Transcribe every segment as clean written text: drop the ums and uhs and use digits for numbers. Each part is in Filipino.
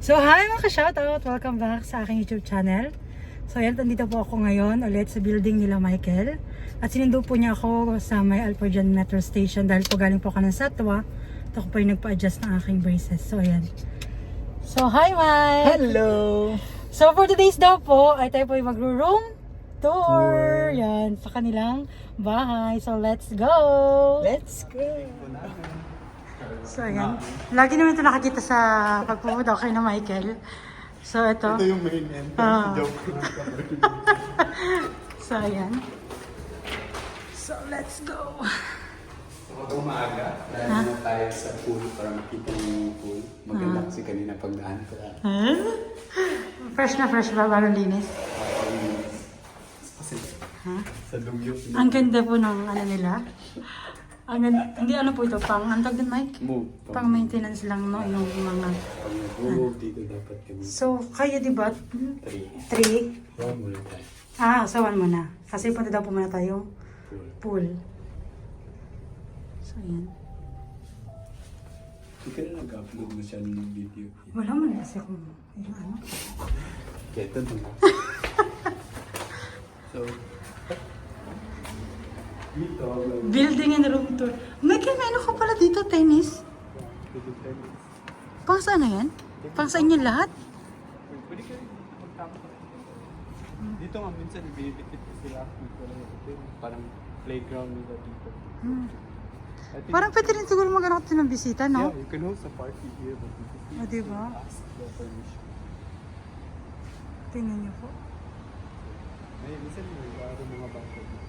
So hi mga ka-shoutout! Welcome back sa aking YouTube channel. So yan, nandito po ako ngayon ulit sa building nila Michael. At sinundo po niya ako sa may Alforjan Metro Station dahil po galing po ako ng Satwa. Ito ko po yung nagpa-adjust ng aking braces. So ayan. So hi Mike! Hello! So for today's daw po ay tayo po yung magro-room tour. Yan, sa kanilang bahay. So let's go! Let's go! So ayan. Lagi naman ito nakakita sa pagpupunta ko kay na Michael. So ito. Ito yung main entrance. Joke lang. So ayan. So let's go. Kapag umaga, dahil na tayo sa pool para makita yung pool. Maganda kasi kanina pagdaan ko lang. Fresh na fresh ba? Bagong linis? Kasi sa lugyok na. Ang ganda po ng ano nila. Ang ganda, hindi ano po ito, pang antog din Mike? Move. Pang maintenance lang no, yung mga. Pag nag-move dito dapat kami. So kayo di ba? 3. 3? One muna tayo. Sawan mo na. Kasi punta daw po muna tayong Pool. pool. So ayan. Hindi ka na nag-upload mo siya ng video. Wala mo na kasi kung yung ano. Kaya ito na. So, dito, Building and room tour. Michael, may ano ka pala dito, tennis? Pang saan na yan? Pang sa inyo lahat? Pwede ka rin magtapos. Dito nga minsan binibitbit ko sila dito lang ito. Parang playground nila dito. I think- Parang pwede rin siguro maghanap din ng bisita, no? Yeah, you can host a party here but you can Ah, diba? ask the permission. Tingnan niyo po. Ay, minsan may mga bata dito.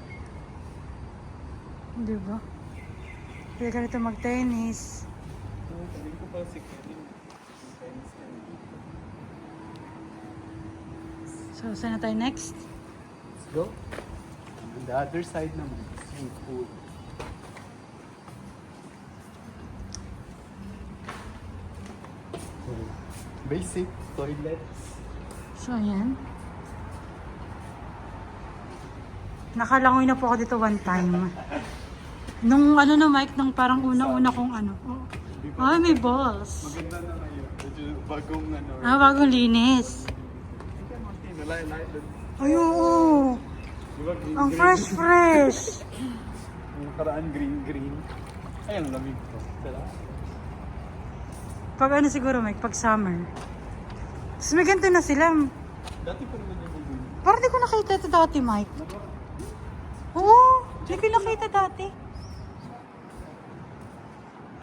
Di ba? Pwede ka rito mag-tennis. Sabi ko pa si Kevin. So, saan na tayo next? Let's go. On the other side naman, swimming pool. Basic toilets. So, ayan. Nakalangoy na po ako dito one time. Nung ano na Mike, nung parang una-una kong ano. Ay, may balls. Maganda na ngayon. Medyo bagong ano. Bagong linis. Ay, oo. Diba, green, Ang green? fresh. Yung nakaraan green. Ay, ang lamig ko. Sarap. Pag ano siguro Mike, pag summer. Tapos may ganito na sila. Dati pa naman yung green. Parang di ko nakita ito dati, Mike. Oo, di ko nakita dati.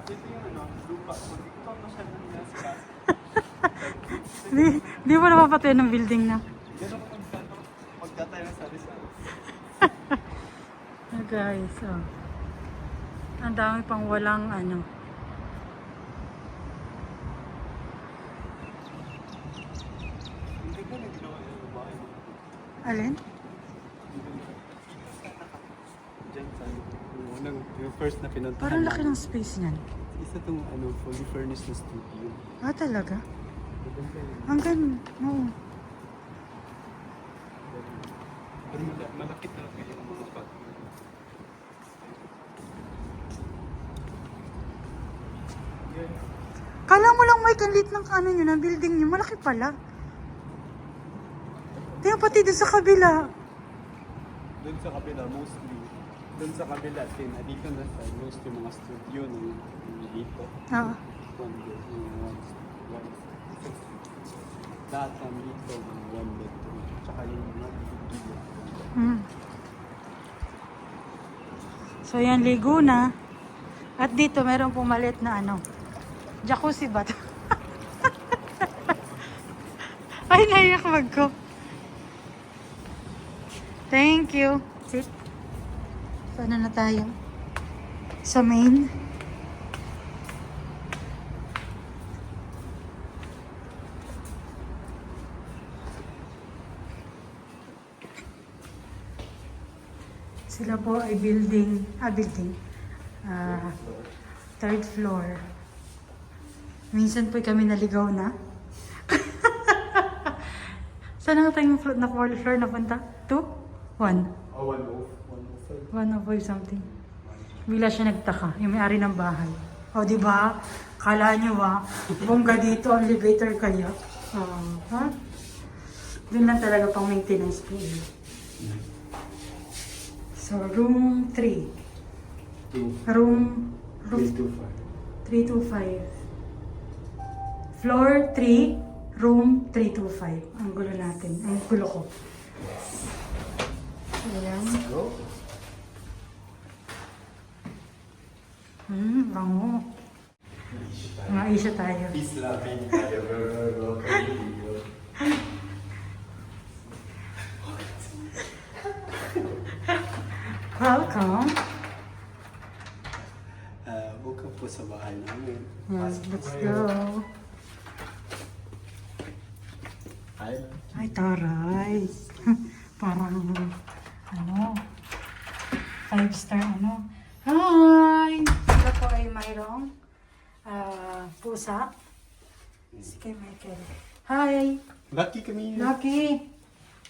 Ito yung ano, lupa. Hindi ko pa masyadong nasikas. Di mo napapatayan ng building na. Gano'n ko pagkatay na sa Rizal. Guys, ang dami pang walang ano. Hindi ko naggawa yung bahay. Alin? Diyan sa yung first na pinuntahan. Parang laki ng space niyan. Isa itong ano, fully furnished na studio. Talaga? Maganda yun. Ang ganda. Oo. Pero malaki talaga yung mga spot. Kala mo lang Mike, ang lit ng ano nyo, ng building nyo. Malaki pala. Tingnan pati doon sa kabila. Doon sa kabila, mostly. Doon sa kabila, dito na sa mostly mga studio ng dito. Oo. Lahat ng dito, mga one bedroom. Tsaka yung mga studio. So yan, ligo na. At dito, meron pong maliit na ano. Jacuzzi ba ito? Ay, naiyak wag ko. Thank you. Sit. Sana na tayo? Sa main. Sila po ay building. Third floor. Minsan po kami naligaw na. Saan na tayong floor na punta? 2? 1. Oh, 105. 105 something. Bigla siya nagtaka, yung may-ari ng bahay. O, di ba? Kala nyo ba, bongga dito, elevator kaya? Ha? Doon lang talaga pang maintenance po yun. So, room 3. Room 325. Floor 3, room 325. Ang gulo natin. Ang gulo ko. Ayan. Go. Bango. Mga Asia tayo. Peace loving tayo. Welcome. Welcome po sa bahay namin. Yes, Pasok let's kayo. go. Hi. Ay, taray. Parang, 5-star Hi! Sila po ay mayroong pusa. Si kay Michael. Hi! Lucky kami. Lucky!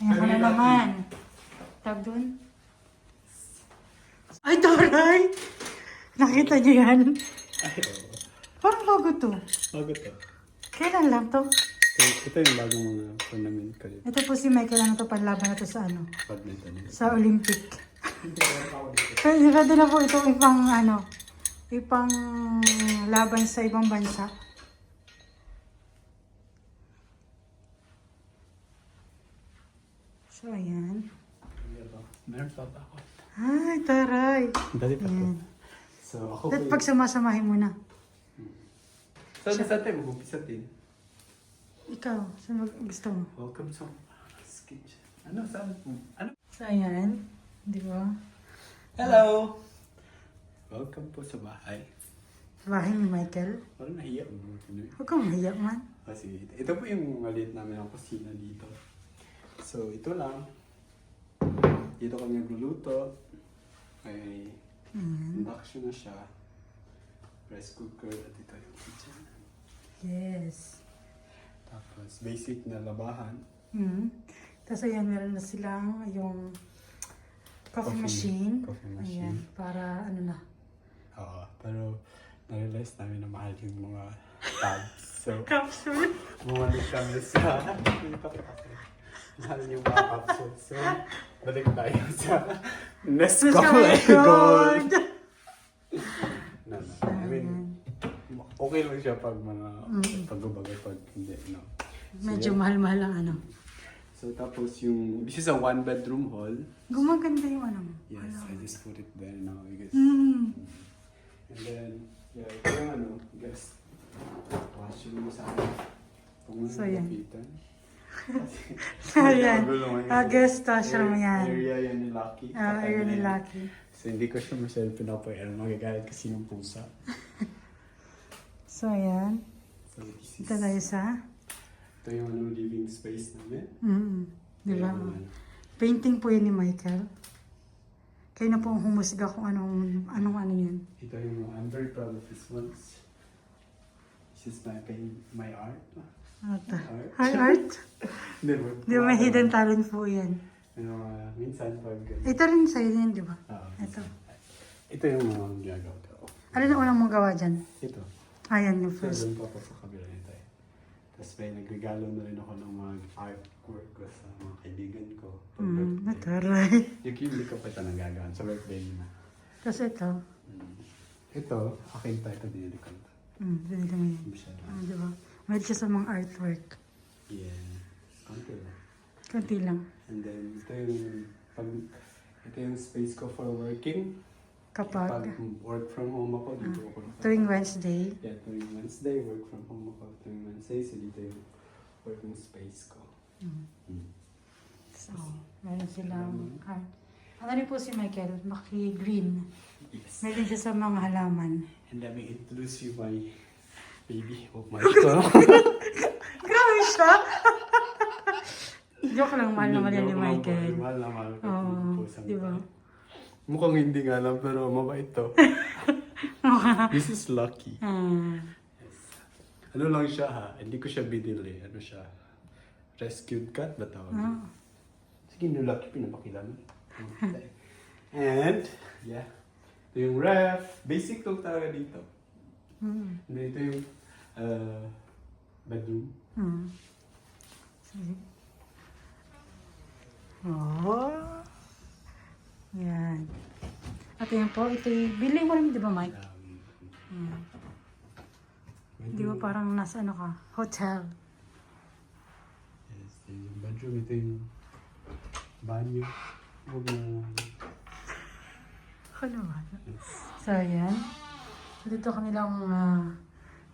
Ayan ka na naman. Tag dun. Ay, taray! Nakita niyo yan? Ay, oo. Parang bago to. Bago to. Kailan lang to? Ito yung bagong mga tournament ko dito. Ito po si Michael ang ito panlaban na to sa Badminton. sa Olympic. Pwede na po ito ipang laban sa ibang bansa. So, ayan. Meron pa ba ako? Ay, taray. Dali pa to. Ayan. So, ako At pag samasamahin mo na. So, sa tayo mag-umpisa din. Ikaw, saan gusto mo? Welcome to Sketch. Ano? Saan? Ano? So, ayan. Di ba? Hello! Welcome po sa bahay. Bahay ni Michael. Parang nahiya mo. Huwag kang mahiya man. Kasi ito po yung maliit namin ang kusina dito. So, ito lang. Dito kami nagluluto. May induction na siya. Rice cooker at ito yung kitchen. Yes. Tapos, basic na labahan. Tapos ayan, meron na silang yung coffee machine. Coffee machine. Ayan, para na. Oo, pero na-realize namin na mahal yung mga tabs. So, Capsule. bumalik kami sa... Dito kasi. Mahal yung mga capsules. So, balik tayo sa Nescafe Gold. No. I mean, okay lang siya pag mga pag-ubagay pag hindi, no. So, Medyo yeah. mahal-mahal ang So, tapos yung... This is a one-bedroom hall. Gumaganda yung mo. Yes, I just put it there now because... Mm. And then, yeah, ito yung guest washroom sa akin. So, yan. Lapitan. Ayan. Guest washroom yan. Area yan ni Lucky. Area ni Lucky. So, hindi ko siya masyadong pinapayaran. Magagalit kasi yung pusa. So, ayan. So, this is... Ito tayo sa... Ito yung living space namin. Di ba? Ayan. Painting po yun ni Michael. Kayo na po ang humusga kung anong yan. Ito yung... I'm very proud of this one. This is my art. Hi, art. Di ba, may hidden Ito. talent po yan. Minsan pag... Ito rin sa'yo din, di ba? Ito. Ito yung mga ginagawa ko. Ano na unang mong gawa dyan? Ito. Ayan yung So, first. doon pa po sa kabila nito eh. Tapos may nagregalo na rin ako ng mga artwork ko sa mga kaibigan ko. Pag birthday. Nataray. Yung hindi ko pa ito nagagawa sa birthday na. Tapos ito. Ito, akin pa ito binili ko ito. Binili mo yan. Masyado. Di ba? Mahilig siya sa mga artwork. Yeah. Konti lang. Kunti lang. And then, ito yung space ko for working. Kapag Pag work from home ako, dito ako. tuwing Wednesday. Yeah, tuwing Wednesday, work from home ako. Tuwing Wednesday, so dito yung working space ko. So, meron silang... ano rin po si Michael? Maki-green. Yes. Meron siya sa mga halaman. And let me introduce you my baby. Oh my God. Grabe siya! Joke lang, mahal naman yan ni Michael. Mahal na mahal ko. Oo, di ba? Mukhang hindi nga lang, pero mabait to. This is Lucky. Yes. Ano lang siya ha? Hindi ko siya binili. Ano siya? Rescued cat ba tawag? Sige, no Lucky, pinapakilala. And, yeah. Ito yung ref. Basic lang talaga dito. Hmm. Dito yung bedroom. Hmm. Sige. Oh. Yan. At yan po, ito yung, bilhin mo naman, di ba, Mike? Hmm. Di ba parang nasa ano ka? Hotel. Yes, yun yung bedroom. Ito yung banyo. Huwag na... Ako naman. So, ayan. So, dito kanilang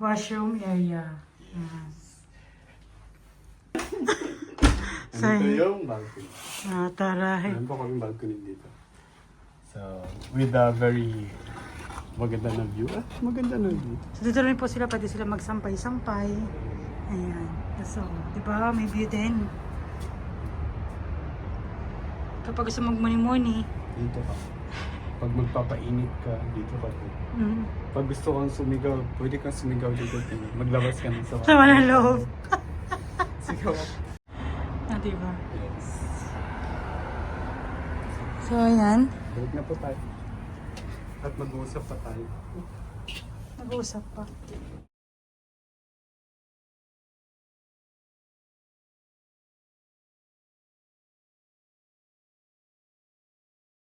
washroom area. Yan. Ito yung balcony. Taray. Meron po kaming balcony dito. So, with a very maganda na view. Maganda na view. So, dito rin po sila, pwede sila magsampay-sampay. Ayan. So, di ba, may view din. Kapag gusto magmuni-muni. Dito ka. Pag magpapainit ka, dito ka po. Mm. Pag gusto kang sumigaw, pwede kang sumigaw dito. Maglabas ka ng sawa. Sama ng loob. Sigaw. Di ba? Yes. So, ayan. Balik na po tayo. At mag-uusap pa tayo. Nag-uusap pa.